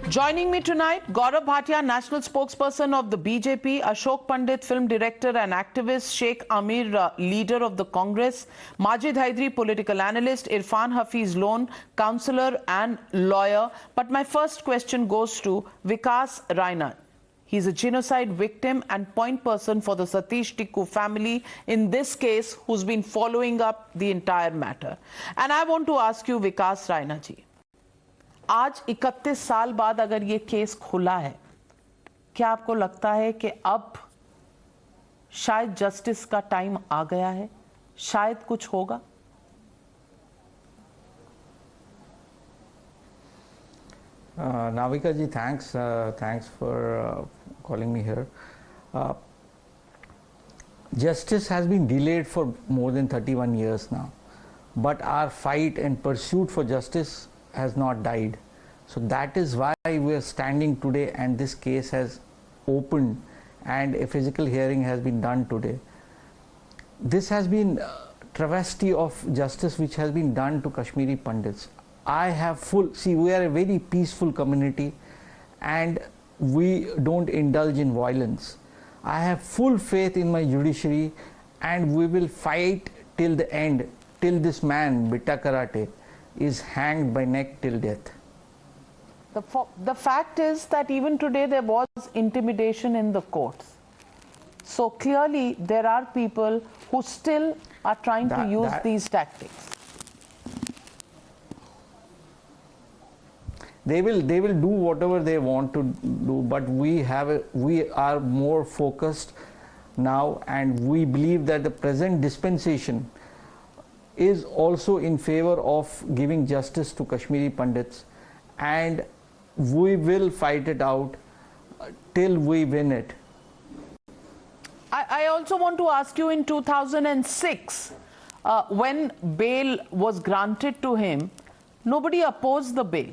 Joining me tonight, Gaurav Bhatia, national spokesperson of the BJP, Ashok Pandit, film director and activist, Sheikh Amir, leader of the Congress, Majif Hyderi, political analyst, Irfan Lone, counsellor and lawyer. But my first question goes to Vikas Rainan. He's a genocide victim and point person for the Satish Tickoo family in this case, who's been following up the entire matter. And I want to ask you, Vikas Rainan ji, आज 31 साल बाद अगर ये case खुला है, क्या आपको लगता है कि अब शायद जस्टिस का टाइम आ गया है, शायद कुछ होगा? Navika ji, thanks for calling me here. Justice has been delayed for more than 31 years now, but our fight and pursuit for justice has not died. So that is why we are standing today, and this case has opened and a physical hearing has been done today. This has been a travesty of justice which has been done to Kashmiri Pandits. I have we are a very peaceful community and we don't indulge in violence. I have full faith in my judiciary and we will fight till the end, till this man, Bitta Karate, is hanged by neck till death. The fact is that even today there was intimidation in the courts. So clearly there are people who still are trying to use these tactics. They will do whatever they want to do, but we are more focused now, and we believe that the present dispensation is also in favor of giving justice to Kashmiri Pandits, and we will fight it out till we win it. I also want to ask you, in 2006, when bail was granted to him, nobody opposed the bail.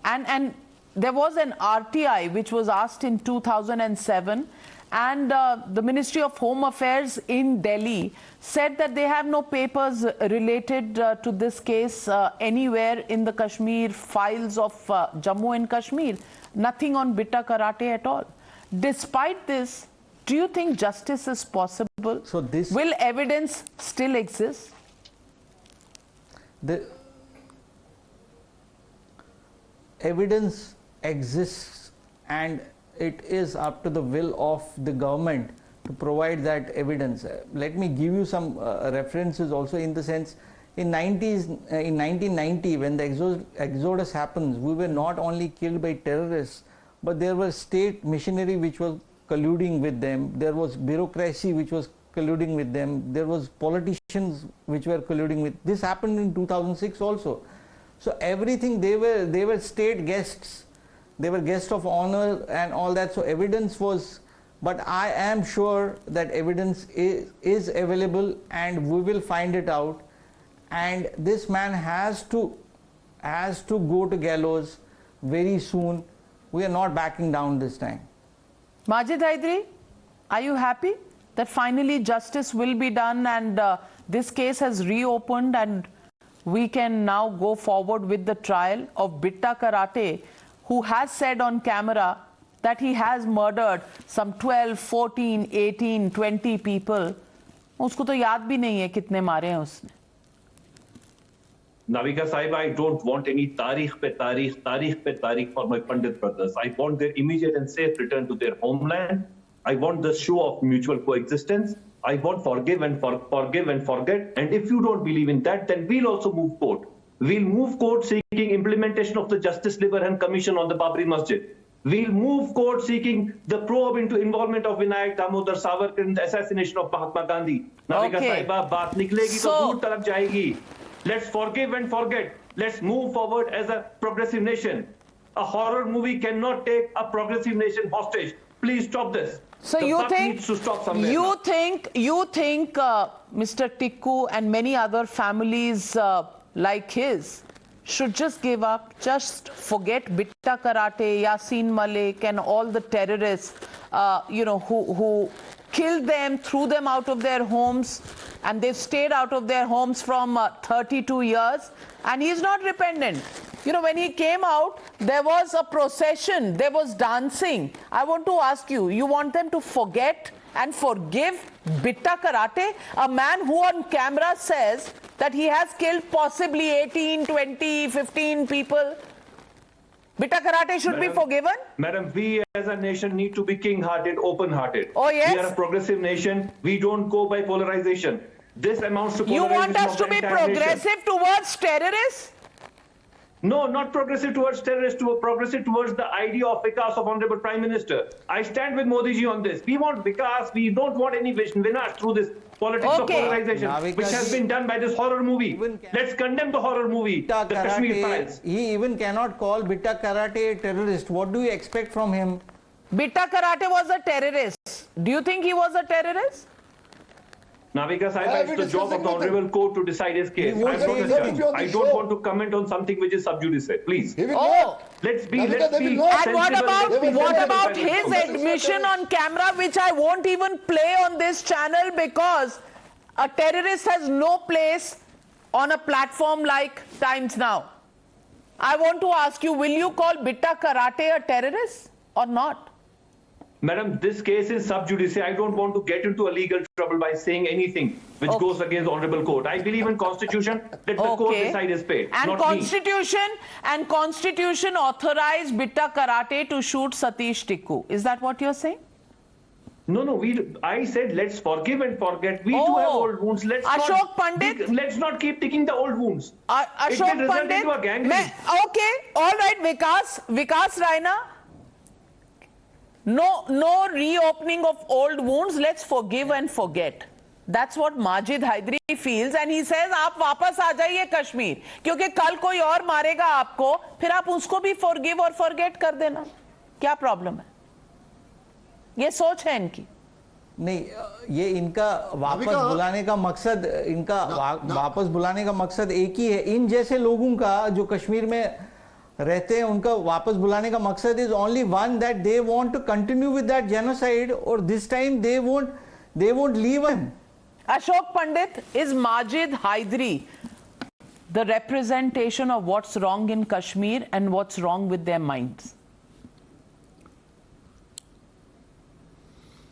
And there was an RTI which was asked in 2007, and the Ministry of Home Affairs in Delhi said that they have no papers related to this case anywhere in the Kashmir Files of Jammu and Kashmir. Nothing on Bitta Karate at all. Despite this, do you think justice is possible? So will evidence still exist? The evidence exists, and it is up to the will of the government to provide that evidence. Let me give you some references also, in the sense, in 1990, when the exodus happens, we were not only killed by terrorists, but there was state machinery which was colluding with them, there was bureaucracy which was colluding with them, there was politicians which were colluding with. This happened in 2006 also. So everything, they were state guests, they were guests of honor and all that. So evidence was, but I am sure that evidence is available, and we will find it out, and this man has to go to gallows very soon. We are not backing down this time. Majif Hyderi, are you happy that finally justice will be done, and this case has reopened, and we can now go forward with the trial of Bitta Karate, who has said on camera that he has murdered some 12, 14, 18, 20 people. उसको तो याद भी नहीं है कितने मारे हैं उसने. Navika Saib, I don't want any tarikh pe tarikh for my Pandit brothers. I want their immediate and safe return to their homeland. I want the show of mutual coexistence. I want forgive and forget. And if you don't believe in that, then we'll also move court. We'll move court seeking implementation of the Justice Liberhan Commission on the Babri Masjid. We'll move court seeking the probe into involvement of Vinayak Damodar Savarkar in the assassination of Mahatma Gandhi. Navika Saiba, baat niklegi to dur taraf jayegi. Let's forgive and forget. Let's move forward as a progressive nation. A horror movie cannot take a progressive nation hostage. Please stop this. So you think Mr. Tickoo and many other families like his should just give up, just forget Bitta Karate, Yasin Malik and all the terrorists who killed them, threw them out of their homes, and they've stayed out of their homes from 32 years, and he's not repentant. You know, when he came out, there was a procession, there was dancing. I want to ask you, you want them to forget and forgive Bitta Karate, a man who on camera says that he has killed possibly 18, 20, 15 people? Bitta Karate should be forgiven? Madam, we as a nation need to be king-hearted, open-hearted. Oh, yes? We are a progressive nation. We don't go by polarization. This amounts to polarization. You want us to be progressive towards terrorists? No, not progressive towards terrorists, progressive towards the idea of Vikas of Honorable Prime Minister. I stand with Modi ji on this. We want Vikas. We don't want any winners through this politics of polarization, which has been done by this horror movie. Let's condemn the horror movie, the Kashmir Files. He even cannot call Bitta Karate a terrorist. What do you expect from him? Bitta Karate was a terrorist. Do you think he was a terrorist? Navika Sahib, it's the job of the Honorable Court to decide his case. I'm not a judge. I don't want to comment on something which is sub judice. Please. Let's be And what about his admission on camera, which I won't even play on this channel because a terrorist has no place on a platform like Times Now. I want to ask you, will you call Bitta Karate a terrorist or not? Madam, this case is sub judice. I don't want to get into a legal trouble by saying anything which goes against the Honorable Court. I believe in Constitution. Let the court decide his fate, and Constitution authorized Bitta Karate to shoot Satish Tickoo. Is that what you're saying? No. I said let's forgive and forget. We do have old wounds. Let's not keep taking the old wounds. Ashok Pandit. Okay, all right, Vikas Rainan. No reopening of old wounds. Let's forgive and forget. That's what Majif Hyderi feels, and he says, "आप वापस आ जाइए कश्मीर, क्योंकि कल कोई और मारेगा आपको, फिर आप उसको भी forgive और forget कर देना." क्या प्रॉब्लम है? ये सोच है इनकी. नहीं, ये इनका वापस बुलाने का मकसद, वापस बुलाने का मकसद एक ही है. इन जैसे लोगों का जो कश्मीर में रहते हैं, उनका वापस बुलाने का मकसद is only one, that they want to continue with that genocide, or this time they won't leave him. Ashok Pandit, is Majif Hyderi the representation of what's wrong in Kashmir and what's wrong with their minds?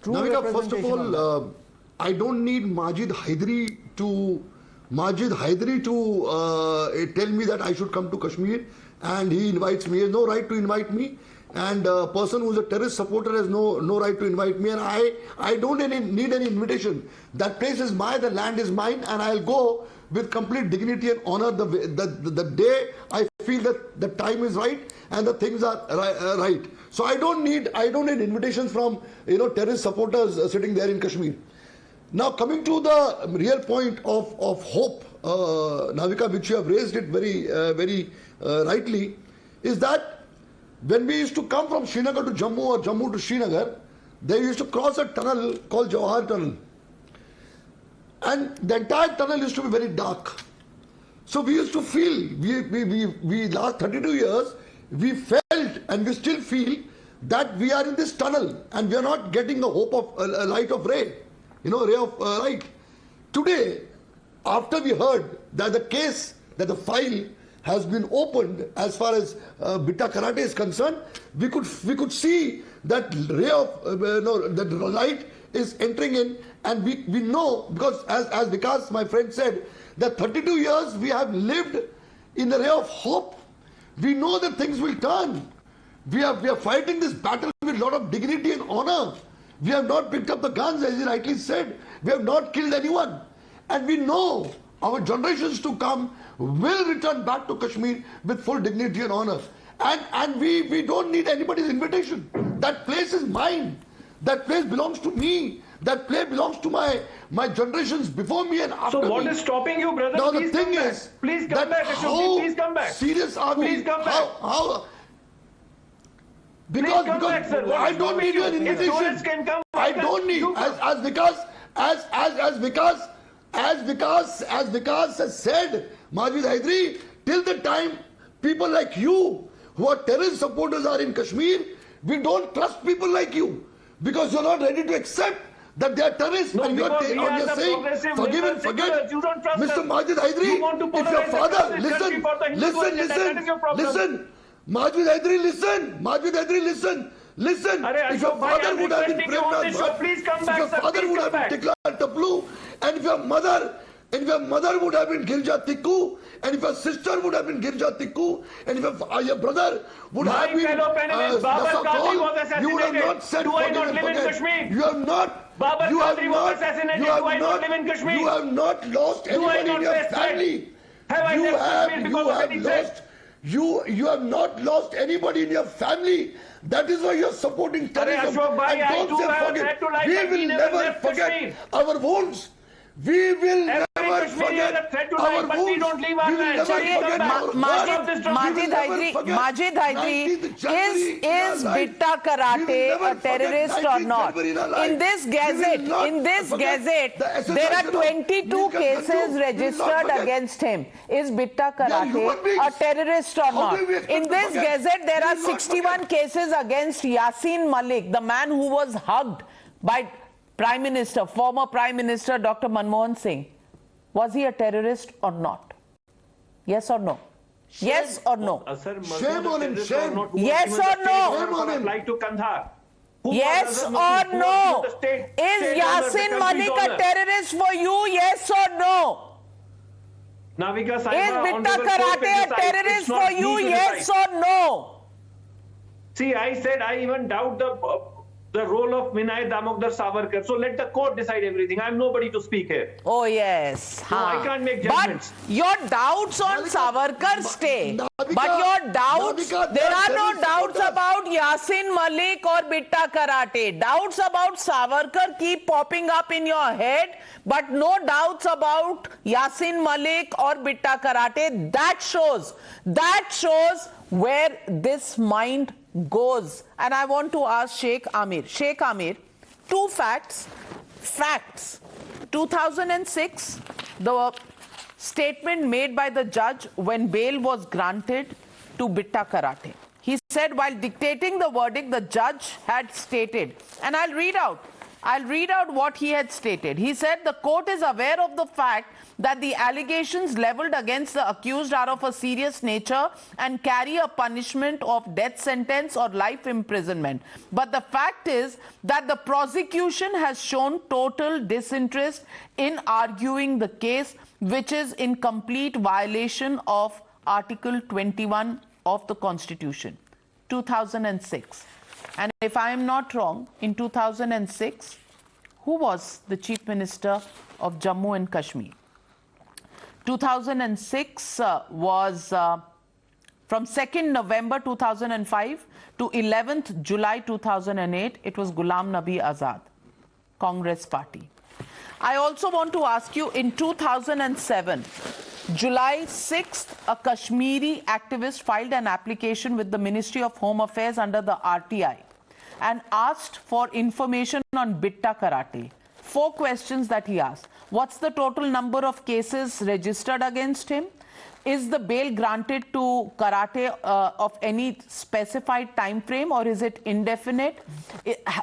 Navika, first of all, I don't need Majif Hyderi to tell me that I should come to Kashmir, and he invites me. He has no right to invite me, and a person who is a terrorist supporter has no right to invite me, and I don't need any invitation. That place is mine, the land is mine, and I'll go with complete dignity and honor the day I feel that the time is right and the things are right. So I don't need invitations from terrorist supporters sitting there in Kashmir. Now, coming to the real point of hope, Navika, which you have raised it very rightly, is that when we used to come from Srinagar to Jammu or Jammu to Srinagar, they used to cross a tunnel called Jawahar Tunnel. And the entire tunnel used to be very dark. So we used to feel, we last 32 years, we felt and we still feel that we are in this tunnel and we are not getting the hope of a light of ray, ray of light. Today, after we heard that the case, that the file has been opened as far as Bitta Karate is concerned, we could see that ray of that light is entering in, and we know, because as Vikas, my friend, said, that 32 years we have lived in the ray of hope. We know that things will turn. We are fighting this battle with a lot of dignity and honor. We have not picked up the guns, as he rightly said. We have not killed anyone. And we know our generations to come will return back to Kashmir with full dignity and honor. And we don't need anybody's invitation. That place is mine. That place belongs to me. That place belongs to my generations before me and after me. So what is stopping you, brother? Now please the thing is, please come back, Ashok, please come back. Serious are we? Please come back. Because back, sir. I don't need your invitation. I don't need, as Vikas has said, Majif Hyderi, till the time people like you who are terrorist supporters are in Kashmir, we don't trust people like you, because you're not ready to accept that they are terrorists. No, and you're saying forgive and forget. You don't trust Mr. them. Majif Hyderi, You want to if your father, listen, listen, the Hindu agenda. That is your problem. Listen. Majif Hyderi, listen. Majif Hyderi, listen. Listen. If your father would have been Premnath, please come back, if your father would have been Tikla Taplu, and if your mother would have been Girja Tickoo, and if your sister would have been Girja Tickoo, and if your brother would have been Babar Qadri was assassinated. you would have not said do I not live in Kashmir? You have not. Babar Qadri was assassinated. Do I not live in Kashmir? You have not lost anybody in your family. You have not lost anybody in your family. That is why you are supporting terrorism. And don't forget. We will never forget our wounds. We will never forget our wounds. We will never forget our Majid Hyderi, is Bitta Karate a terrorist or not? In this gazette, there are 22 cases registered against him. Is Bitta Karate a terrorist or not? In this gazette, there are 61 cases against Yasin Malik, the man who was hugged by former Prime Minister Dr. Manmohan Singh. Was he a terrorist or not? Yes or no? Yes or no? Shame on him, shame. Yes or no? Shame on him. Like to Kandahar. Yes or no? Is Yasin Malik a terrorist for you? Yes or no? Navika, is Bitta Karate a terrorist for you? Yes or no? See, I said I even doubt the role of Vinay Damodar Savarkar. So let the court decide everything. I'm nobody to speak here. Oh, yes. No, I can't make judgments. But your doubts on Savarkar stay. But your doubts, there are no doubts about Yasin Malik or Bitta Karate. Doubts about Savarkar keep popping up in your head, but no doubts about Yasin Malik or Bitta Karate. That shows where this mind goes. And I want to ask Sheikh Amir. Sheikh Amir, two facts. 2006, the statement made by the judge when bail was granted to Bitta Karate. He said while dictating the verdict, the judge had stated, and I'll read out what he had stated. He said the court is aware of the fact that the allegations leveled against the accused are of a serious nature and carry a punishment of death sentence or life imprisonment. But the fact is that the prosecution has shown total disinterest in arguing the case, which is in complete violation of Article 21 of the Constitution. 2006. And if I am not wrong, in 2006, who was the Chief Minister of Jammu and Kashmir? 2006 was from 2nd November 2005 to 11th July 2008. It was Ghulam Nabi Azad, Congress Party. I also want to ask you, in 2007, July 6th, a Kashmiri activist filed an application with the Ministry of Home Affairs under the RTI and asked for information on Bitta Karate. 4 questions that he asked. What's the total number of cases registered against him? Is the bail granted to Karate of any specified time frame, or is it indefinite?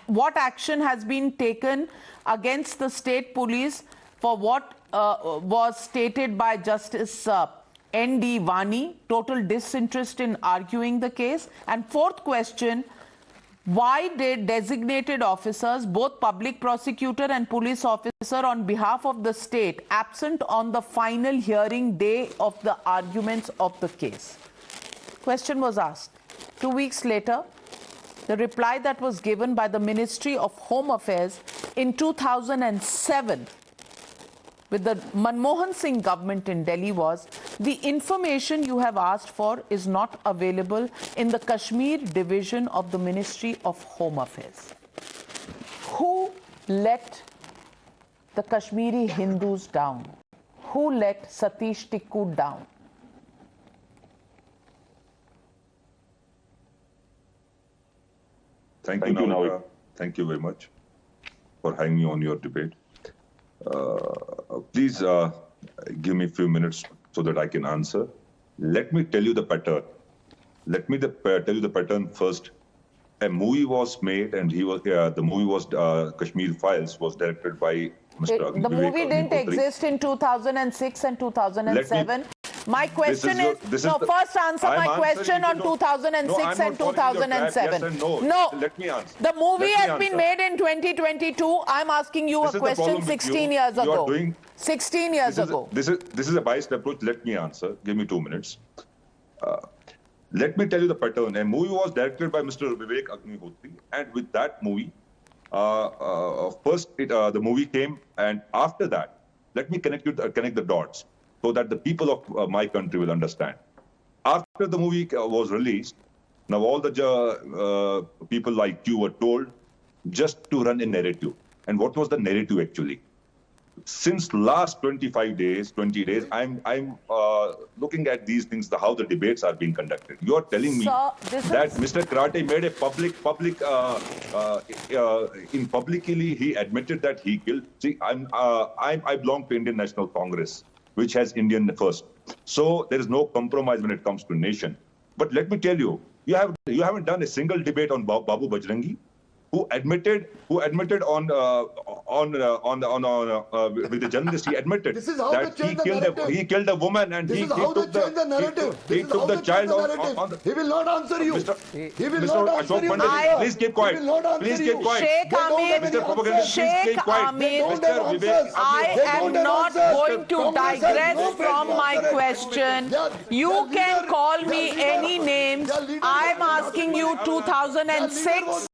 What action has been taken against the state police for what was stated by Justice N.D. Vani, total disinterest in arguing the case? And 4th question, why did designated officers, both public prosecutor and police officer on behalf of the state, absent on the final hearing day of the arguments of the case? Question was asked. 2 weeks later, the reply that was given by the Ministry of Home Affairs in 2007 with the Manmohan Singh government in Delhi was, the information you have asked for is not available in the Kashmir division of the Ministry of Home Affairs. Who let the Kashmiri Hindus down? Who let Satish Tickoo down? Thank you, Navika. Thank you very much for having me on your debate. Please give me a few minutes so that I can answer. Let me tell you the pattern. Let me tell you the pattern first. A movie was made, and the movie was Kashmir Files, was directed by Mr. The movie didn't exist in 2006 and 2007. My question first answer my question on 2006 and 2007. Yes and no. No. Let me answer. The movie has been made in 2022. I'm asking you a question 16 years ago. 16 years ago. This is a biased approach. Let me answer. Give me 2 minutes. Let me tell you the pattern. A movie was directed by Mr. Vikas Rainan, and with that movie, first the movie came, and after that, let me connect the dots so that the people of my country will understand. After the movie was released, now all the people like you were told just to run a narrative. And what was the narrative actually? Since last 20 days, I'm looking at these things, how the debates are being conducted. You are telling me that Mr. Karate made a publicly he admitted that he killed. See, I belong to Indian National Congress, which has Indian first. So there is no compromise when it comes to nation. But let me tell you, you haven't done a single debate on Babu Bajrangi, who admitted on with the journalist, he admitted that he killed a woman and he took the child on the. He will not answer you. He will not answer Ashok you. Pandit, please keep quiet. Please keep quiet. Sheikh Amir, I am not going to digress from my question. You can call me any names. I'm asking you 2006.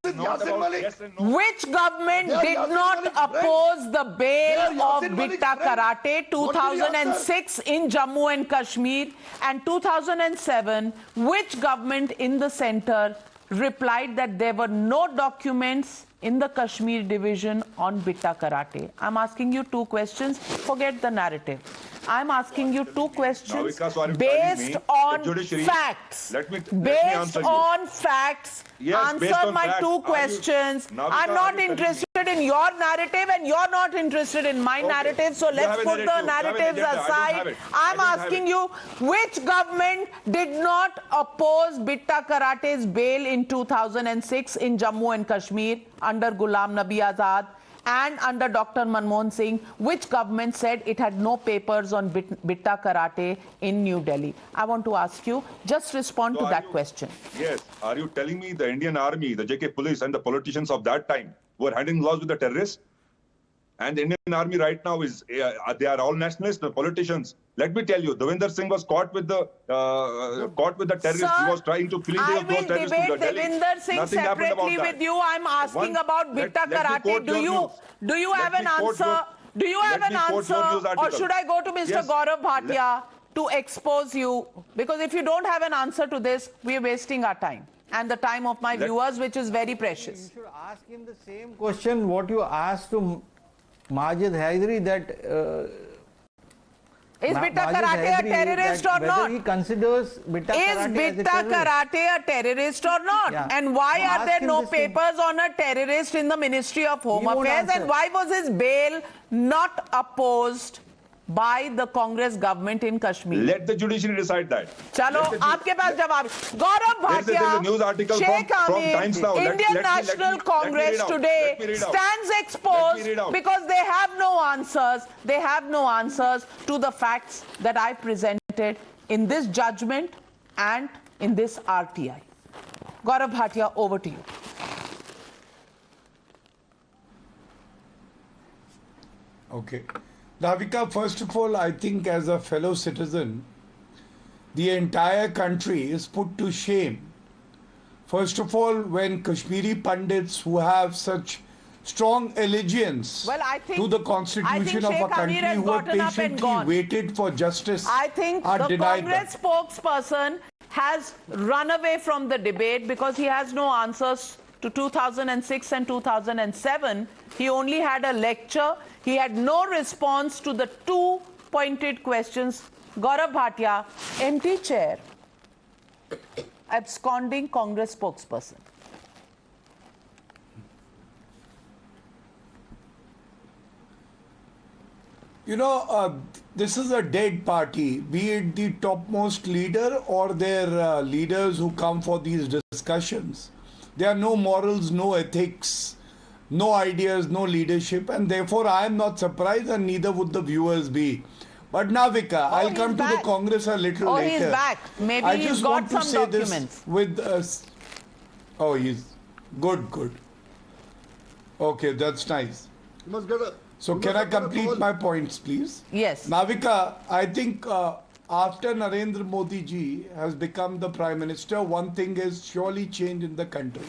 Which government did not oppose the bail of Bitta Karate 2006 in Jammu and Kashmir, and 2007 which government in the center replied that there were no documents in the Kashmir division on Bitta Karate? I'm asking you 2 questions. Forget the narrative. I'm asking you 2 questions based on facts. Based on facts. Answer my 2 questions. I'm not interested in your narrative and you're not interested in my narrative. So let's put the narratives aside. I'm asking you, which government did not oppose Bitta Karate's bail in 2006 in Jammu and Kashmir under Ghulam Nabi Azad? And under Dr. Manmohan Singh, which government said it had no papers on Bitta Karate in New Delhi? I want to ask you, just respond to that question. Yes. Are you telling me the Indian Army, the JK police and the politicians of that time were handing laws with the terrorists? And the Indian Army right now is, they are all nationalists, the politicians. Let me tell you, Devinder Singh was caught with the terrorists. Sir, he was trying to flee those terrorists to Delhi. I will debate Devinder Singh separately with you. I'm asking about Bitta Karate. Do you have an answer? Do you have an answer? Or should I go to Mr. Gaurav Bhatia to expose you? Because if you don't have an answer to this, we are wasting our time and the time of my viewers, which is very precious. You should ask him the same question what you asked to Majif Hyderi, that is Bitta Karate a terrorist or not? He considers Bitta Karate a terrorist or not? Yeah. And why are there no papers on a terrorist in the Ministry of Home Affairs? And why was his bail not opposed by the Congress government in Kashmir? Let the judiciary decide that. Chalo, aapke paas jawab. Gaurav Bhatia, Sheikh Amir, Indian National Congress today stands exposed because they have no answers. They have no answers to the facts that I presented in this judgment and in this RTI. Gaurav Bhatia, over to you. Okay. Navika, first of all, I think as a fellow citizen, the entire country is put to shame. First of all, when Kashmiri Pandits who have such strong allegiance to the constitution of a country, who have patiently waited for justice, I think the Congress spokesperson has run away from the debate because he has no answers to 2006 and 2007. He only had a lecture. He had no response to the 2 pointed questions. Gaurav Bhatia, empty chair, absconding Congress spokesperson. You know, this is a dead party, be it the topmost leader or their leaders who come for these discussions. There are no morals, no ethics, no ideas, no leadership, and therefore I am not surprised, and neither would the viewers be. But Navika, I'll come to the Congress a little later. He's back. Maybe I he's just got want to some say documents. this with oh, he's good. Okay, that's nice. You must get a, So can I complete my points, please? Yes. Navika, I think after Narendra Modi ji has become the Prime Minister, one thing has surely changed in the country.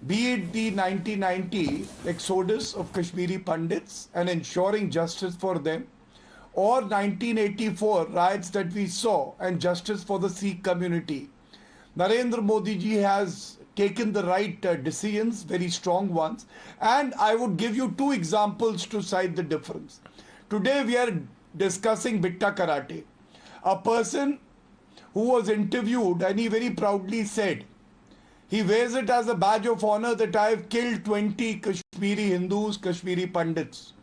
Be it the 1990 exodus of Kashmiri Pandits and ensuring justice for them, or 1984 riots that we saw and justice for the Sikh community. Narendra Modi ji has taken the right decisions, very strong ones, and I would give you two examples to cite the difference. Today we are discussing Bitta Karate, a person who was interviewed and he very proudly said, he wears it as a badge of honor that I have killed 20 Kashmiri Hindus, Kashmiri Pandits.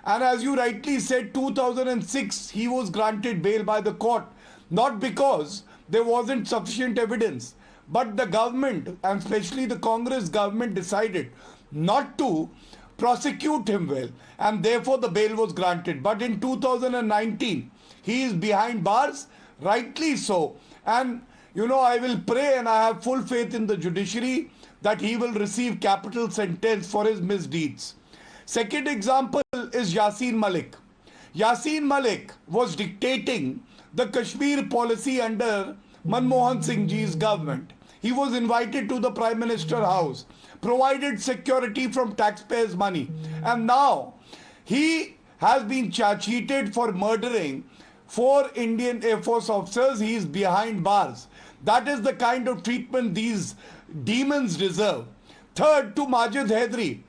And as you rightly said, 2006 he was granted bail by the court, not because there wasn't sufficient evidence, but the government, and especially the Congress government, decided not to prosecute him well, and therefore the bail was granted. But in 2019, he is behind bars, rightly so. And you know, I will pray and I have full faith in the judiciary that he will receive capital sentence for his misdeeds. Second example is Yasin Malik. Yasin Malik was dictating the Kashmir policy under Manmohan Singh ji's government. He was invited to the Prime Minister house, provided security from taxpayers' money, and now he has been charge sheeted for murdering 4 Indian Air Force officers. He is behind bars. That is the kind of treatment these demons deserve. Third, to Majif Hyderi.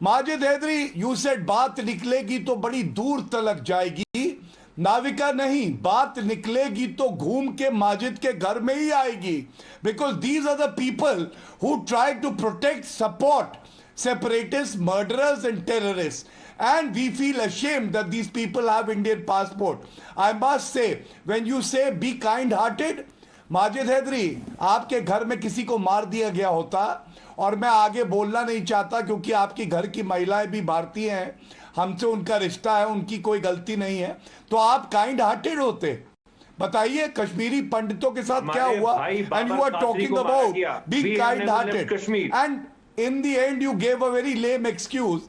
Majif Hyderi, you said बात निकलेगी तो बड़ी दूर तलक जाएगी. नाविका नहीं, बात निकलेगी तो घूम के माजिद के घर में ही आएगी. Because these are the people who try to protect, support separatists, murderers and terrorists. And we feel ashamed that these people have Indian passport. I must say, when you say be kind-hearted, Majid Hydari, आपके घर में किसी को मार दिया गया होता, और मैं आगे बोलना नहीं चाहता क्योंकि आपकी घर की महिलाएं भी भारतीय हैं, हमसे उनका रिश्ता है, उनकी कोई गलती नहीं है, तो आप काइंड हार्टेड होते. बताइए कश्मीरी पंडितों के साथ क्या हुआ? And you are talking about be kind hearted, and in the end you gave a very lame excuse.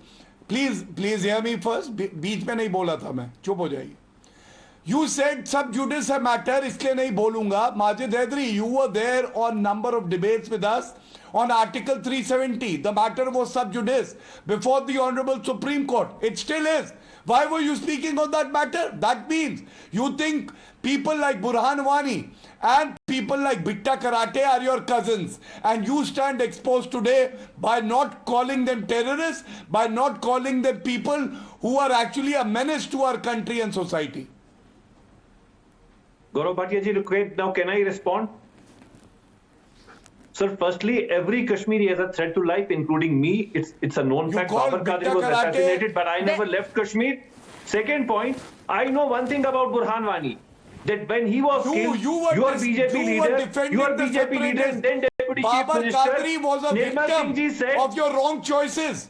Please hear me first. बीच में नहीं बोला था मैं, चुप हो जाइए. You said sub judice a matter, इसलिए नहीं बोलूंगा. Majid Hyderi, you were there on number of debates with us on Article 370. The matter was sub judice before the Honorable Supreme Court. It still is. Why were you speaking on that matter? That means you think people like Burhan Wani and people like Bitta Karate are your cousins, and you stand exposed today by not calling them terrorists, by not calling them people who are actually a menace to our country and society. Gaurav Bhatia ji, now can I respond? Sir, firstly, every Kashmiri has a threat to life, including me. It's a known fact. Babar Qadri was assassinated, but I never left Kashmir. Second point, I know one thing about Burhan Wani, that when he was killed, your BJP leader, then Deputy Chief Minister, Babar Qadri was a victim of your wrong choices.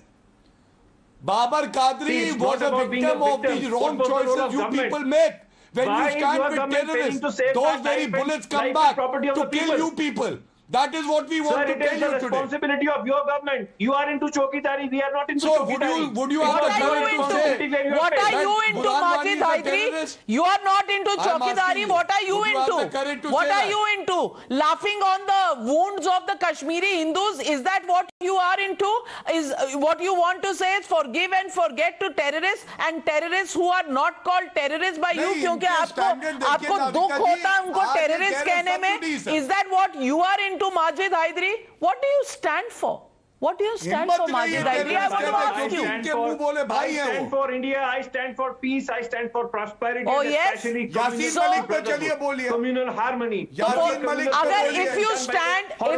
Babar Qadri was a victim of the wrong choices you people make. When you stand with terrorists, those very bullets come back to kill you people. That is what we want to tell you today. Sir, it is the responsibility of your government. You are into chokidari, we are not into chokidari. Would you have the courage to say, what are you into, Majid Hyderi? You are not into chokidari. What are you into? What are you into? Laughing on the wounds of the Kashmiri Hindus? Is that what you are into? Is what you want to say is forgive and forget to terrorists, and terrorists who are not called terrorists by you क्योंकि आपको दुख होता है उनको terrorists कहने में? Is that what you are into, Majid Hyderi? What do you stand for? What do you stand for, Majid Hyderi? I want to ask you. I stand for India, I stand for peace, I stand for prosperity, oh, yes? especially communal harmony. If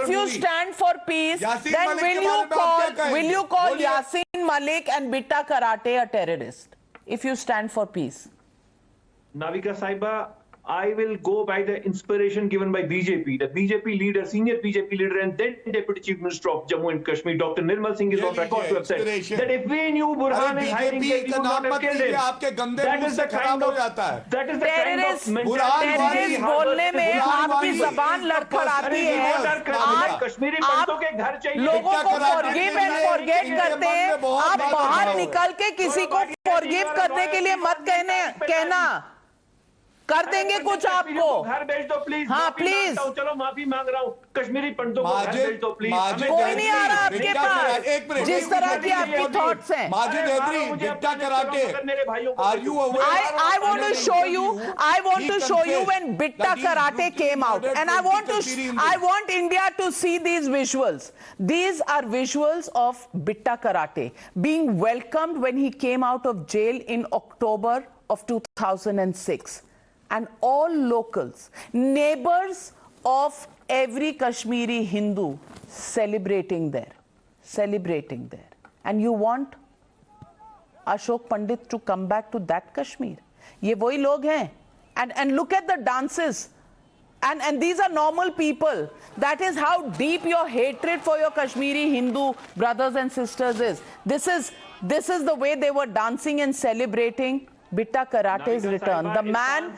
you stand for peace, then will you call Yasin Malik and Bitta Karate a terrorist? If you stand for peace. Navika Saiba, I will go by the inspiration given by BJP. The BJP leader, senior BJP leader, and then Deputy Chief Minister of Jammu and Kashmir, Dr. Nirmal Singh, is on record to have said that if we knew Burhan is hiding there, we would not have killed him. That is the kind of terrorist बोलने में आपकी जबान लड़खड़ाती है। आप कश्मीरी पंडितों के घर चाहिए, लोगों को फॉरगिव एंड फॉरगेट करते हैं। आप बाहर निकल के किसी को फॉरगिव करने के लिए मत कहना कर देंगे कुछ आपको। घर भेज दो प्लीज। हाँ प्लीज, चलो माफी मांग रहा हूँ, कश्मीरी पंडितों को घर भेज दो प्लीज। कोई नहीं आ रहा आपके पास, जिस तरह की आपकी थॉट्स हैं। Majid Hyderi, Bitta Karate, are you aware? I want to show you when Bitta Karate came out, and I want India to see these visuals. These are visuals of Bitta Karate being welcomed when he came out of jail in October of 2006. And all locals, neighbors of every Kashmiri Hindu celebrating there. And you want Ashok Pandit to come back to that Kashmir? Ye wohi log hain. And look at the dances. And these are normal people. That is how deep your hatred for your Kashmiri Hindu brothers and sisters is. This is the way they were dancing and celebrating Bitta Karate's return. The man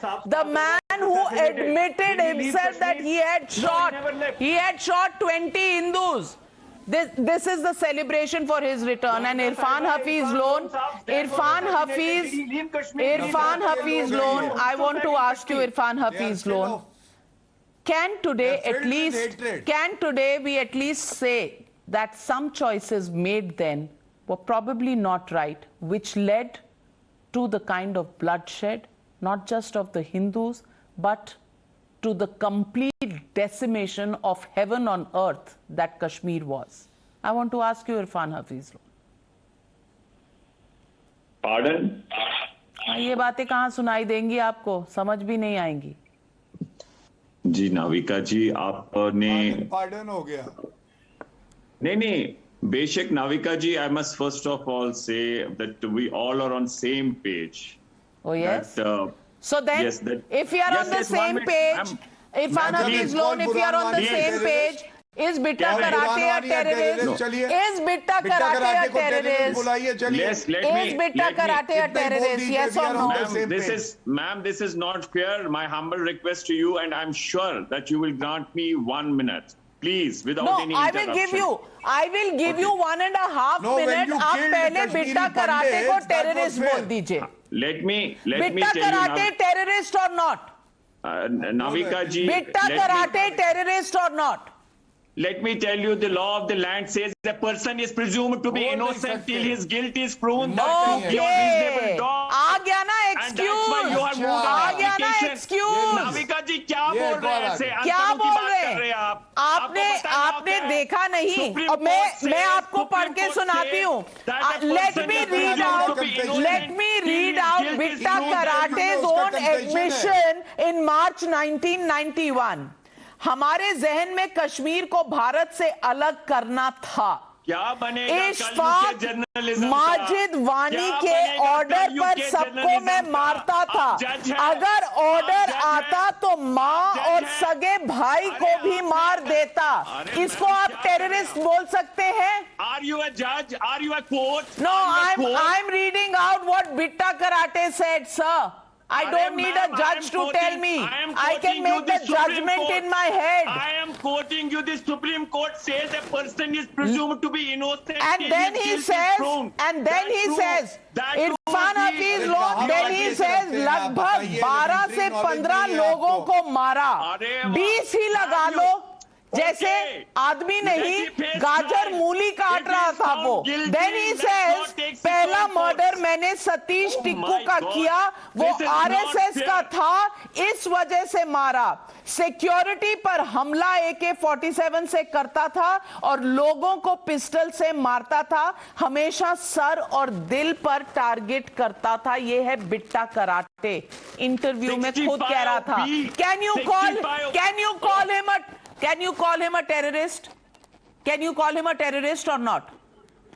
who admitted himself that he had shot 20 Hindus. This is the celebration for his return. And Irfan Hafiz Lone, I want to ask you, Irfan Hafiz Lone, can today we at least say that some choices made then were probably not right, which led to the kind of bloodshed, not just of the Hindus, but to the complete decimation of heaven on earth that Kashmir was? I want to ask you, Irfan Hafiz. Pardon? ये बातें कहाँ सुनाई देंगी आपको, समझ भी नहीं आएंगी। जी नाविका जी, आपने पार्डन हो गया। नहीं, बेशक नाविका जी, I must first of all say that we all are on same page. Oh yes. So then, yes, if you are on the same page, Irfan Hafiz Lone, if you are on the same page, is Bitta Karate a terrorist? Is Bitta Karate a terrorist? Yes, is Bitta Karate a terrorist? Yes or no? Ma'am, this is not fair. My humble request to you, and I'm sure that you will grant me 1 minute. Please, without any interruption. I will give you 1.5 minutes. आप पहले Bitta karate को terrorist बोल दीजिए. Let me Bitta tell you. Karate terrorist or not? Navika ji. Bitta Karate terrorist or not? Let me tell you, the law of the land says a person is presumed to be innocent till his guilt is proven. Okay. आ गया ना excuse. आ गया ना excuse. Navika जी क्या बोल रहे हैं ऐसे? क्या बोल रहे हैं आपने देखा नहीं? और मैं आपको पढ़ के सुनाती हूँ. Let me read out Bitta Karate's own admission in March 1991. हमारे जहन में कश्मीर को भारत से अलग करना था. क्या बनेगा इशफाक माजिद वानी के ऑर्डर पर सबको मैं मारता था. अगर ऑर्डर आता तो माँ और सगे भाई को भी मार देता. इसको आप टेररिस्ट बोल सकते हैं? Are you a judge? Are you a court? No, I'm reading out what Bitta Karate said, sir. I don't need a judge to tell me. I can make the judgment in my head. I am quoting you. The Supreme Court says a person is presumed to be innocent. And then he says, Irfan Hafiz Lone, then he says, लगभग 12 से 15 लोगों को मारा. 20 ही लगा लो. जैसे आदमी नहीं, गाजर मूली काट रहा था वो. Then he says, पहला मर्डर मैंने सतीश टिक्कू का किया, वो आरएसएस का था, इस वजह से मारा. सिक्योरिटी पर हमला AK-47 से करता था और लोगों को पिस्टल से मारता था. हमेशा सर और दिल पर टारगेट करता था. ये है बिट्टा कराटे. इंटरव्यू में खुद कह रहा था. Can you call him a terrorist? Can you call him a terrorist or not?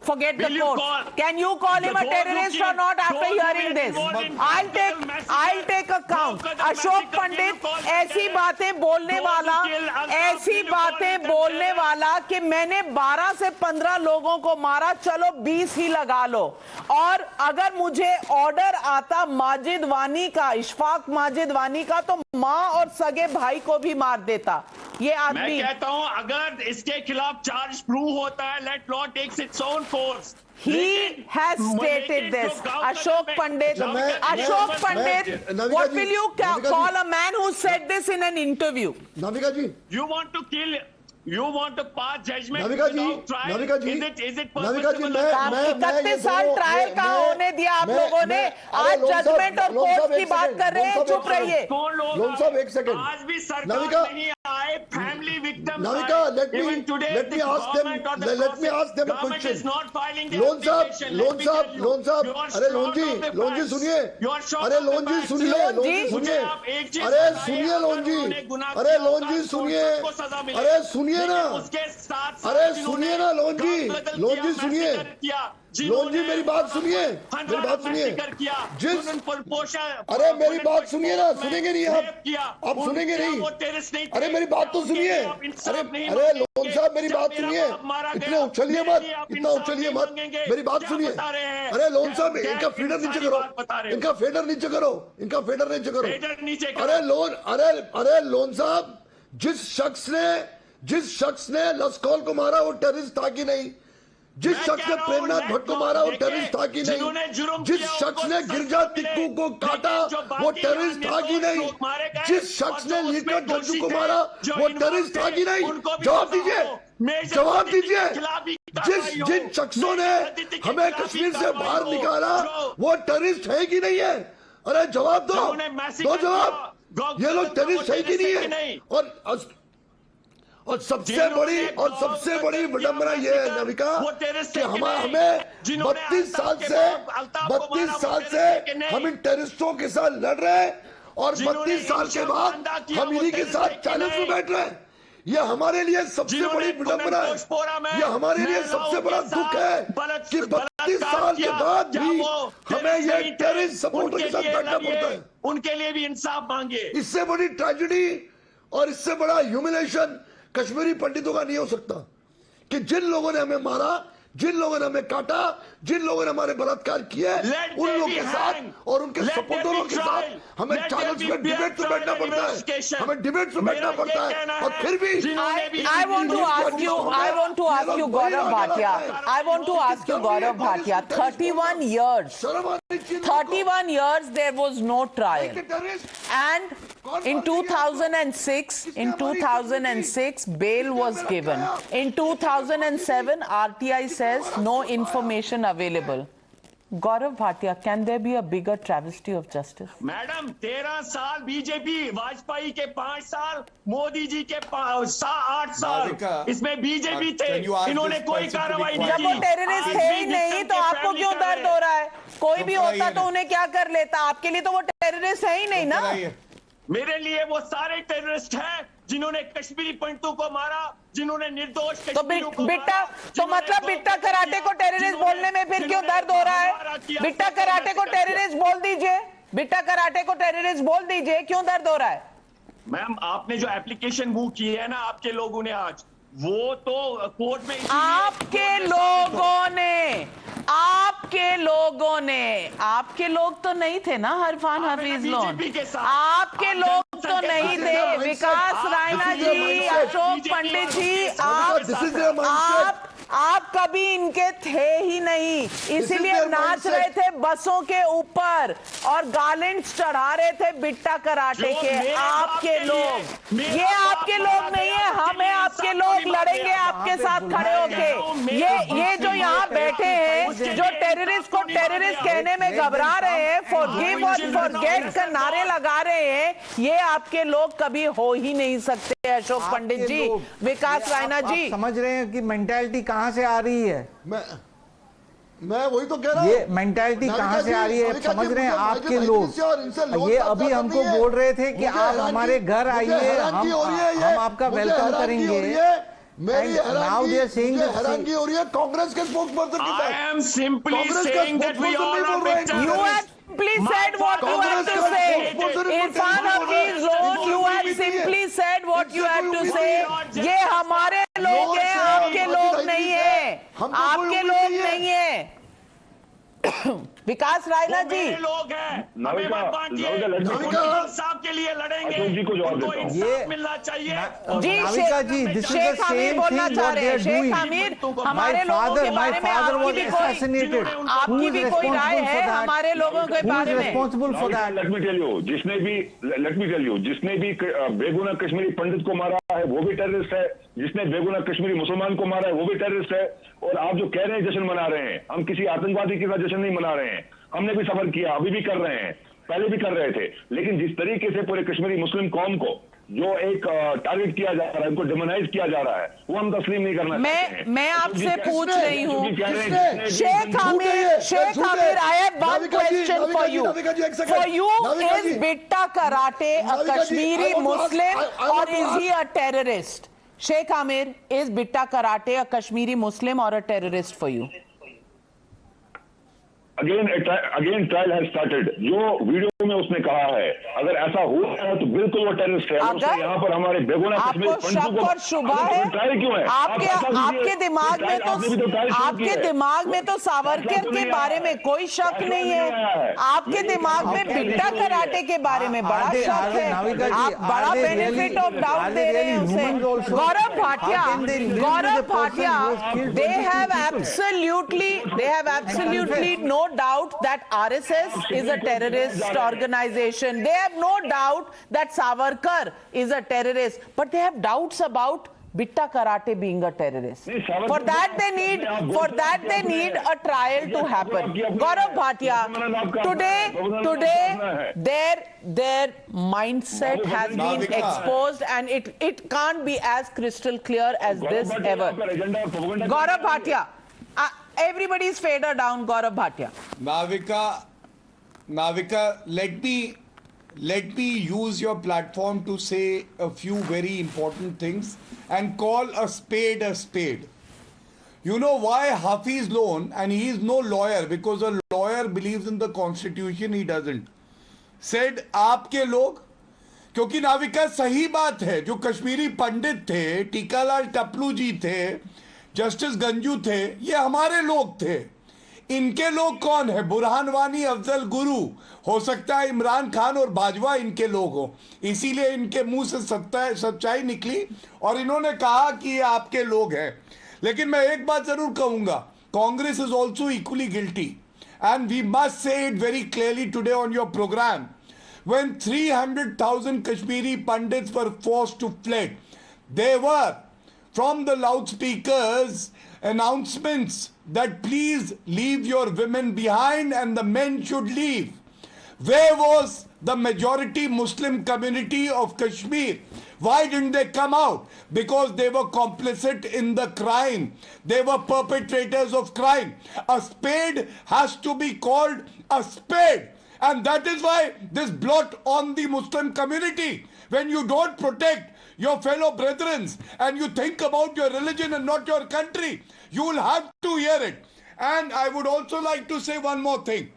Forget the court. Can you call him a terrorist or not after hearing this? I'll take account. Ashok Pandit ऐसी बातें बोलने वाला कि मैंने 12 से 15 लोगों को मारा, चलो 20 ही लगा लो। और अगर मुझे ऑर्डर आता माजिद वानी का, इशफाक माजिद वानी का, तो माँ और सगे भाई को भी मार देता। ये आदमी, मैं कहता हूं अगर इसके खिलाफ चार्ज प्रूव होता है, let law takes its own course. He has stated this. Ashok Pandit, what will you call a man who said this in an interview? Navika ji, you want to kill, you want to pass judgment Navika without trial? Navika ji, is it Navika ji, मैं 31 साल trial का होने दिया आप लोगों ने, आज judgement और कोर्ट की बात कर रहे हैं, चुप रहिए। लोन साहब एक सेकंड, आज भी सरकार नहीं आए, family victim. Navika, let me ask them a question. Loan साहब, अरे लोन जी सुनिए, अरे लोन जी सुनिए, मेरी बात सुनिए, अरे मेरी बात सुनिए ना, सुनेंगे नहीं आप सुनेंगे नहीं, अरे मेरी बात तो सुनिए, अरे लोन साहब मेरी बात सुनिए, इतना उछलिए मत, मेरी बात सुनिए, अरे लोन साहब इनका फेडर नीचे करो, अरे लोन साहब, जिस शख्स ने लस्कौल को मारा वो टेररिस्ट था कि नहीं? जिस शख्स ने प्रेमनाथ भट्ट को मारा वो टेररिस्ट था कि नहीं? जिस शख्स ने गिरजा तिक्कू को काटा वो टेररिस्ट था कि नहीं? जिस शख्स ने लीडर जज्जू को मारा वो टेररिस्ट था कि नहीं? जवाब दीजिए। जिन शख्सों ने हमें कश्मीर से बाहर निकाला वो टेररिस्ट है कि नहीं है? अरे जवाब दो जवाब, ये लोग टेररिस्ट है कि नहीं है? और सबसे बड़ी विडंबना ये है नविका कि हमें 32 साल से हम इन टेररिस्टों के साथ लड़ रहे हैं और 32 साल के बाद हम इन्हीं के साथ चैलेंज में बैठ रहे हैं। ये हमारे लिए सबसे बड़ी विडंबना है, ये हमारे लिए सबसे बड़ा दुख है कि 32 साल के बाद भी हमें ये टेररिस्ट सपोर्टर के साथ बैठना पड़ता है। उनके लिए भी इंसाफ मांगे। इससे बड़ी ट्रेजेडी और इससे बड़ा ह्यूमिलेशन कश्मीरी पंडितों का नहीं हो सकता कि जिन लोगों ने हमें मारा, जिन लोगों ने हमें काटा, जिन लोगों ने हमारे बलात्कार किए, उन लोगों के साथ और उनके सपोर्टरों के साथ हमें चैलेंज में डिबेट में बैठना पड़ता है, और फिर भी I want to ask you Gaurav Bhatia, 31 years there was no trial, and in 2006 bail was given. In 2007 RTI says no information available. Gaurav Bhatia, can there be a bigger travesty of justice? Madam 13 साल BJP, Vajpayee के 5 साल, मोदी जी के 8 साल, इसमें BJP थे, इन्होंने कोई कार्रवाई नहीं की। जब वो टेररिस्ट थे ही नहीं तो आपको क्यों दर्द हो रहा है? कोई भी होता तो उन्हें क्या कर लेता? आपके लिए तो वो टेररिस्ट है ही नहीं ना। मेरे लिए वो सारे टेररिस्ट हैं जिन्होंने कश्मीरी पंडितों को मारा, जिन्होंने निर्दोष तो मतलब बिट्टा कराटे को टेररिस्ट बोलने में फिर क्यों दर्द हो रहा है? बिट्टा कराटे को टेररिस्ट बोल दीजिए, क्यों दर्द हो रहा है? मैम आपने जो एप्लीकेशन मूव की है ना आपके लोगों ने आज, वो तो कोर्ट में आपके लोग तो नहीं थे ना इरफान हफीज लोन, आपके लोग तो नहीं थे, विकास रायना जी, अशोक पंडित जी, आप कभी इनके थे ही नहीं, इसीलिए नाच रहे थे बसों के ऊपर और गार्लेंड्स चढ़ा रहे थे बिट्टा कराटे के। आपके लोग, ये आपके लोग नहीं है, हम हैं आपके लोग, लड़ेंगे आपके साथ खड़े होके। ये जो यहाँ बैठे हैं, जो टेररिस्ट को टेररिस्ट कहने में घबरा रहे हैं, फॉरगिव और फॉरगेट का नारे लगा रहे हैं, ये आपके लोग कभी हो ही नहीं सकते। अशोक पंडित जी, विकास रायना जी, समझ रहे हैं कि मेंटालिटी कहां से आ रही है? मैं वही तो कह रहा हूं, ये मेंटालिटी कहां से आ रही है? समझ रहे हैं आपके लोग, ये अभी हमको बोल रहे थे कि आप हमारे घर आइए, हम आपका वेलकम करेंगे। मेरी हैरानगी हो रही है कांग्रेस के स्पोक्सपर्सन के साथ। I am simply saying that we all are victims. You have simply said what you have to say. Irfan Lone, you have simply said what you have to say. ये हमारे लोग हैं, आपके लोग नहीं है, आपके लोग नहीं है। विकास रायना जी, लोग हैं, नविका साहब के लिए लड़ेंगे, उनको इंसाफ मिलना चाहिए। जी शेख आमिर बोलना चाह रहे हैं। शेख आमिर, हमारे लोगों के बारे में आपकी भी कोई राय है? हमारे लोगों के बारे में लेट मी टेल यू, जिसने भी बेगुनाह कश्मीरी पंडित को मारा है वो भी टेररिस्ट है, जिसने बेगुनाह कश्मीरी मुसलमान को मारा है वो भी टेररिस्ट है। और आप जो कह रहे हैं जश्न मना रहे हैं, हम किसी आतंकवादी के साथ जश्न नहीं मना रहे हैं। हमने भी सफर किया, अभी भी कर रहे हैं, पहले भी कर रहे थे। लेकिन जिस तरीके से पूरे कश्मीरी मुस्लिम कौम को जो एक टारगेट किया जा रहा है, उनको डिमोनाइज किया जा रहा है, वो हम तस्लीम नहीं करना चाहते हैं। मैं आपसे पूछ रही हूँ Sheikh Aamir, I have one question for you. For you, is Bitta Karate a Kashmiri मुस्लिम और is he a terrorist? Sheikh Amir, is Bitta Karate a Kashmiri Muslim or a terrorist for you? Again trial has started. जो video में उसने कहा है, अगर ऐसा हुआ है तो बिल्कुल वो टेररिस्ट है। उसने यहाँ पर हमारे बेगुनाह कश्मीरी पंडितों को, और शुबा है, ट्रायल क्यों है? आपके दिमाग में तो सावरकर के बारे में कोई शक नहीं है, आपके दिमाग में बिट्टा कराटे के बारे में बड़ा शक है। आप बड़ा बेनिफिट ऑफ डाउट दे रहे हैं उसे। Gaurav Bhatia, they have absolutely no doubt that RSS is a terrorist organization. They have no doubt that Savarkar is a terrorist, but they have doubts about Bitta Karate being a terrorist. For that they need a trial to happen. Gaurav Bhatia, today their mindset has been exposed, and it can't be as crystal clear as this ever. Gaurav Bhatia, everybody's fader down. Gaurav Bhatia. Navika, let me use your platform to say a few very important things and call a spade a spade. You know why Hafiz Lone, and he is no lawyer, because a lawyer believes in the constitution, he doesn't, said आपके लोग, क्योंकि नाविका सही बात है, जो कश्मीरी पंडित थे, टीकालाल टपलू जी थे, justice Ganju थे, ये हमारे लोग थे। इनके लोग कौन है? बुरहान वानी, अफजल गुरु, हो सकता है इमरान खान और बाजवा इनके लोग हो, इसीलिए इनके मुंह से सच्चाई निकली और इन्होंने कहा कि ये आपके लोग हैं। लेकिन मैं एक बात जरूर कहूंगा, Congress is also equally guilty, and we must say it very clearly today on your programme. When 300,000 Kashmiri Pandits were forced to flee, they were from the loudspeakers announcements that please leave your women behind and the men should leave. Where was the majority Muslim community of Kashmir? Why didn't they come out? Because they were complicit in the crime. They were perpetrators of crime. A spade has to be called a spade. And that is why this blot on the Muslim community. When you don't protect your fellow brethren and you think about your religion and not your country, you will have to hear it. And I would also like to say one more thing.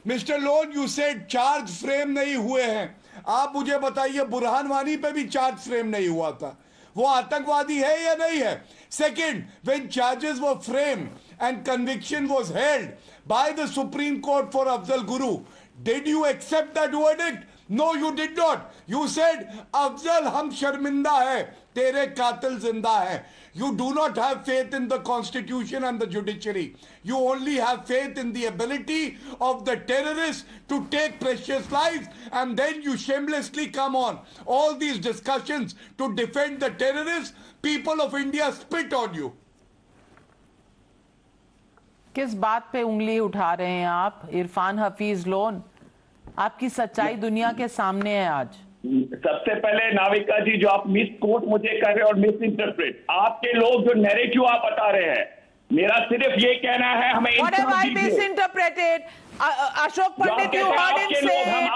Mr. Lone, you said charge frame nahi hue hain. आप मुझे बताइए, बुरहान वानी पे भी charge frame नहीं हुआ था, वो आतंकवादी है या नहीं है? Second, when charges were framed and conviction was held by the Supreme Court for Afzal Guru, did you accept that verdict? No, you did not. You said, Afzal, hum sharminda hai, tere qatil zinda hai. You do not have faith in the constitution and the judiciary. You only have faith in the ability of the terrorists to take precious lives, and then you shamelessly come on all these discussions to defend the terrorists. People of India spit on you. किस बात पे उंगली उठा रहे हैं आप? Irfan Hafeez loan, आपकी सच्चाई दुनिया के सामने है आज। सबसे पहले नाविका जी, जो आप मिस कोट मुझे कर रहे हैं और मिस इंटरप्रेट, आपके लोग जो नैरेटिव आप बता रहे हैं, मेरा सिर्फ ये कहना है, हमें misinterpreted. Ashok Pandit, you heard him say it.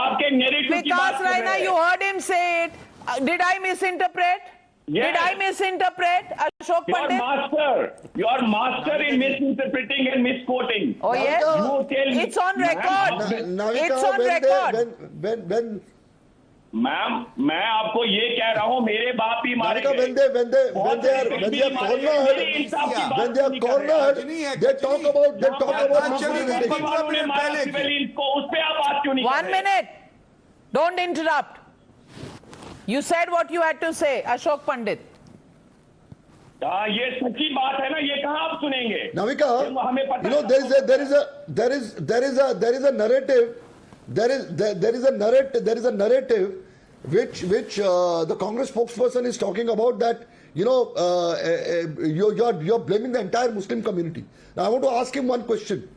Vikas Rainan, you heard him say it. Did I misinterpret? Did I misinterpret, Ashok Pandit? You are master in misinterpreting and misquoting. Oh yes? You tell It's on record. Navika, It's on record. when ma'am मैं आपको ये कह रहा हूँ मेरे बाप भी मारे गए when they are cornered, they talk about उस पे आप बात क्यों नहीं 1 minute. Don't interrupt. You said what you had to say, Ashok Pandit. ये सच्ची बात है ना, ये कहाँ आप सुनेंगे? Navika, you know there is a narrative. There is a narrative which the Congress spokesperson is talking about, that you're blaming the entire Muslim community. Now I want to ask him one question.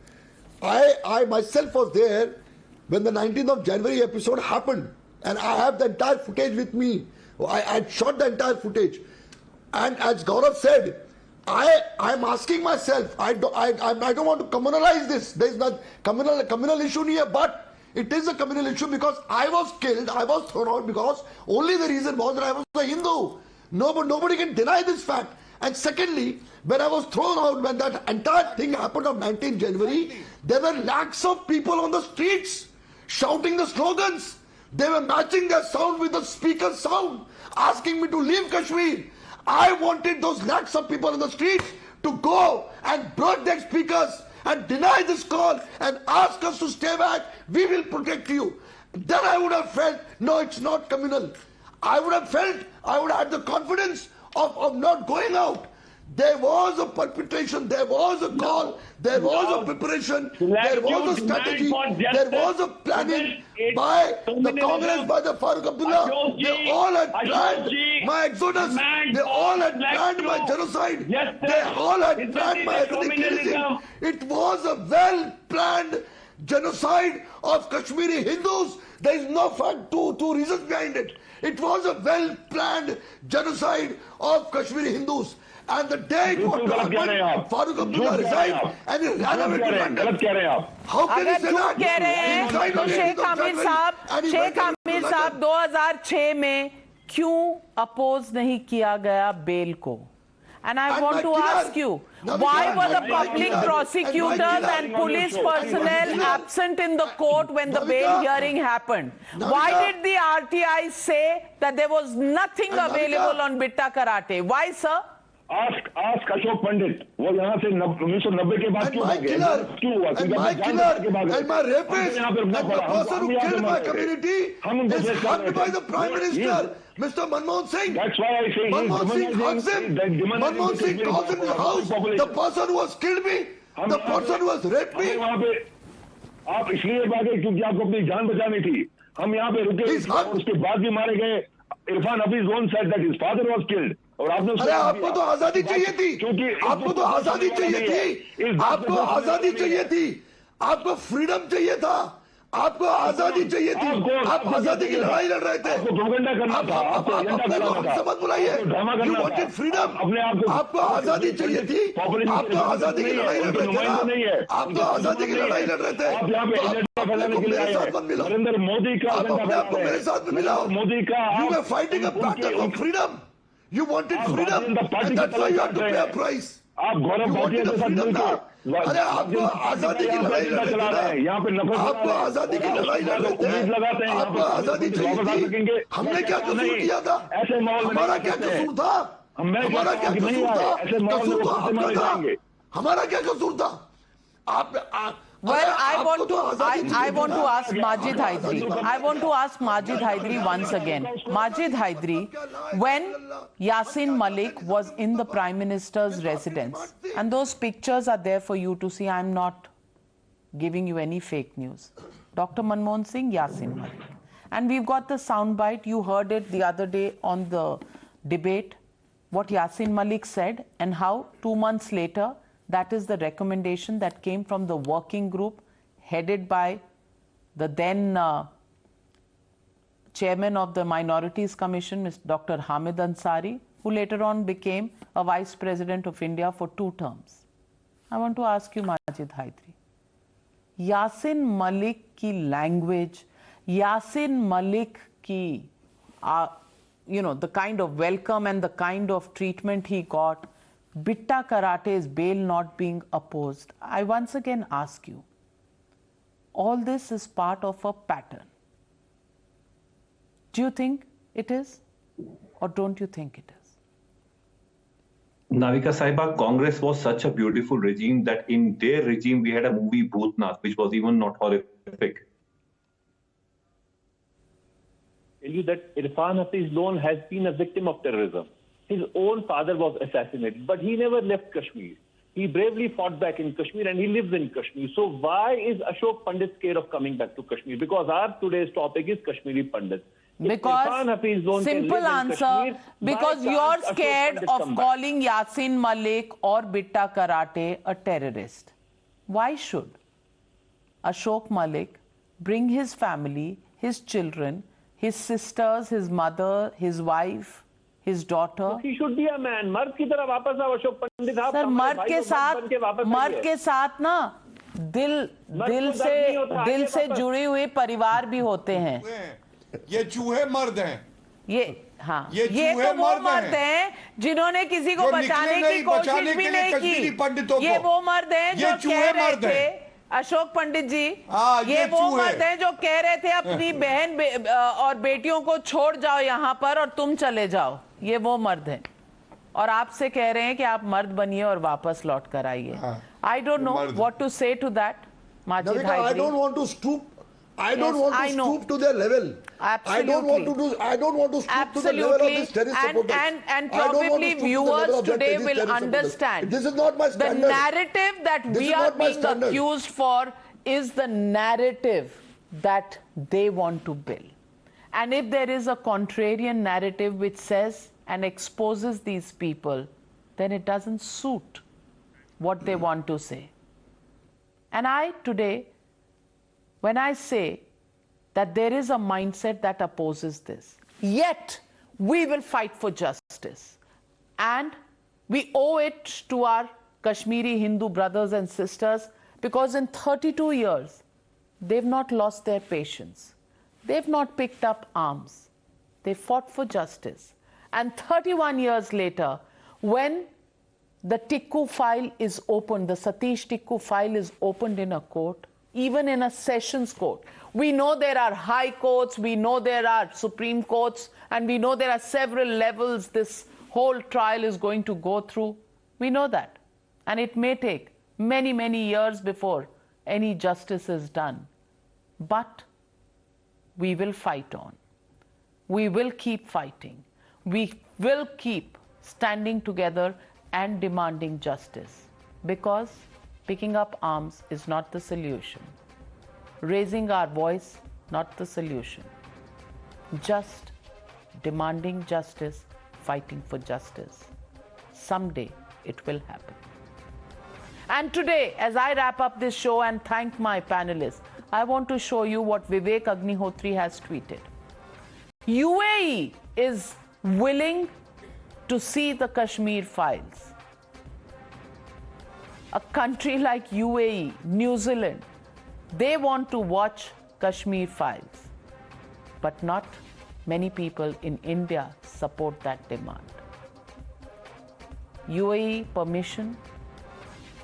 I myself was there when the 19th of January episode happened, and I have the entire footage with me. I shot the entire footage, and as Gaurav said, I'm asking myself, I don't want to communalize this. There is not communal issue here, but it is a communal issue because I was killed, I was thrown out because only the reason was that I was a Hindu. Nobody can deny this fact. And secondly, when I was thrown out, when that entire thing happened on 19th January, there were lakhs of people on the streets shouting the slogans. They were matching their sound with the speaker's sound, asking me to leave Kashmir. I wanted those lakhs of people on the streets to go and break their speakers and deny this call and ask us to stay back. We will protect you. Then I would have felt, no, it's not communal. I would have had the confidence of not going out. There was a perpetration, there was a call, there was a preparation, there was a strategy, there was a planning by the Congress, by the Farooq Abdullah. They all had planned my exodus, they all had planned my genocide, they all had planned my radicalism. It was a well-planned genocide of Kashmiri Hindus. There is no fact, two reasons behind it. It was a well-planned genocide of Kashmiri Hindus. And the day it was happened, Farooq Abdullah resigned and he ran away to London. How can you say that? कह रहे हैं तो शेख आमिर साहब 2006 में क्यों oppose नहीं किया गया बेल को? And I want to ask you, why were the public prosecutors and police personnel absent in the court when the bail hearing happened? Why did the RTI say that there was nothing available on Bitta Karate? Why, sir? Ask Ashok Pandit. वो यहाँ से 1990 के बाद क्यों भागे? क्यों हुआ? And my killer, and my rapist, and the person who killed my community is hugged by the Prime Minister, Mr. Manmohan Singh. That's why I say Manmohan Singh hugs him. Manmohan Singh calls him in his house. The person who has killed me, the person who has raped me. वहाँ पे आप इसलिए भागे क्योंकि आपको अपनी जान बचानी थी. हम यहाँ पे रुके और उसके बाद भी मारे गए. Irfan Lone own said that his father was killed. और आपने अरे आपको तो आजादी चाहिए थी, आपको तो आजादी चाहिए थी, आपको आजादी चाहिए थी, आपको फ्रीडम चाहिए था, आपको आजादी चाहिए थी, आप आजादी की लड़ाई लड़ रहे थे, आपको मत बुलाइए, you wanted freedom, आपको आजादी चाहिए थी, आपको आजादी की लड़ाई लड़ रहे थे, आपको आजादी की लड़ाई लड़ रहे थे, मेरे साथ मत मिलाओ, नरेंद्र मोदी का आपको मेरे साथ में मिलाओ, मोदी का you were fighting a battle for freedom. You wanted freedom, and that's why you had to pay a price. आप गौरव भाटिया के साथ मिलकर अरे आपको आजादी की लड़ाई लड़ रहे थे, यहाँ पे नफरत आपको आजादी की लड़ाई लड़ रहे थे, आपको आजादी चाहिए थी, हमने क्या कसूर किया था, हमारा क्या कसूर था, हमारा क्या कसूर था, कसूर तो आपका था, हमारा क्या कसूर था, आप Well, I want to ask Majif Hyderi. I want to ask Majif Hyderi once again. Majif Hyderi, when Yasin Malik was in the Prime Minister's residence, and those pictures are there for you to see, I'm not giving you any fake news. Dr. Manmohan Singh, Yasin Malik. And we've got the soundbite. You heard it the other day on the debate, what Yasin Malik said, and how 2 months later, that is the recommendation that came from the working group headed by the then chairman of the Minorities Commission, Mr. Dr. Hamid Ansari, who later on became a vice president of India for 2 terms. I want to ask you, Majid Hyderi, Yasin Malik ki language, Yasin Malik ki the kind of welcome and the kind of treatment he got, Bitta Karate's bail not being opposed, I once again ask you, all this is part of a pattern. Do you think it is, or don't you think it is? Navika Saiba, Congress was such a beautiful regime that in their regime we had a movie Bhootnath, which was even not horrific. Tell you that Irfan Lone has been a victim of terrorism. His own father was assassinated, but he never left Kashmir. He bravely fought back in Kashmir and he lives in Kashmir. So why is Ashok Pandit scared of coming back to Kashmir? Because our today's topic is Kashmiri Pandit. Because, simple answer, because you're scared of calling Yasin Malik or Bitta Karate a terrorist. Why should Ashok Malik bring his family, his children, his sisters, his mother, his wife, his daughter? He should be a man. मर्द की तरह वापस आओ Ashok Pandit. Sir मर्द के साथ ना दिल से जुड़ी हुई परिवार भी होते हैं. ये चूहे मर्द हैं. ये तो वो मर्द हैं जिन्होंने किसी को बचाने की कोशिश भी नहीं की. ये वो मर्द हैं जो कह रहे थे, अशोक पंडित जी, ये वो मर्द हैं जो कह रहे थे अपनी बहन और बेटियों को छोड़ जाओ यहाँ पर और तुम चले जाओ. ये वो मर्द हैं और आपसे कह रहे हैं कि आप मर्द बनिए और वापस लौट कर आइए. I don't know what to say to that, Majif Hyderi. I don't want to stoop. I don't want to stoop to their level. Absolutely. I don't want to stoop to the level of this terrorist supporters. And probably viewers today will understand. This is not my standard. The narrative that we are being accused for is the narrative that they want to build. And if there is a contrarian narrative which says and exposes these people, then it doesn't suit what they want to say. And today, when I say that there is a mindset that opposes this, yet we will fight for justice. And we owe it to our Kashmiri Hindu brothers and sisters, because in 32 years, they've not lost their patience. They've not picked up arms. They fought for justice. And 31 years later, when the Tickoo file is opened, the Satish Tickoo file is opened in a court, even in a sessions court. We know there are high courts, we know there are Supreme Courts, and we know there are several levels this whole trial is going to go through. We know that. And it may take many, many years before any justice is done. But we will fight on. We will keep fighting. We will keep standing together and demanding justice, because picking up arms is not the solution. Raising our voice, not the solution. Just demanding justice, fighting for justice. Someday it will happen. And today, as I wrap up this show and thank my panelists, I want to show you what Vivek Agnihotri has tweeted. UAE is willing to see the Kashmir Files. A country like UAE, New Zealand, they want to watch Kashmir Files. But not many people in India support that demand. UAE permission,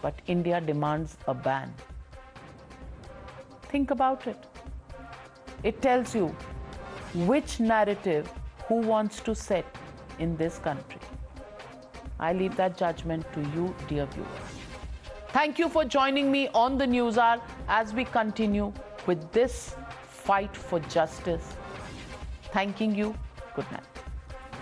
but India demands a ban. Think about it. It tells you which narrative who wants to set in this country. I leave that judgment to you, dear viewers. Thank you for joining me on the NewsHour as we continue with this fight for justice. Thanking you. Good night.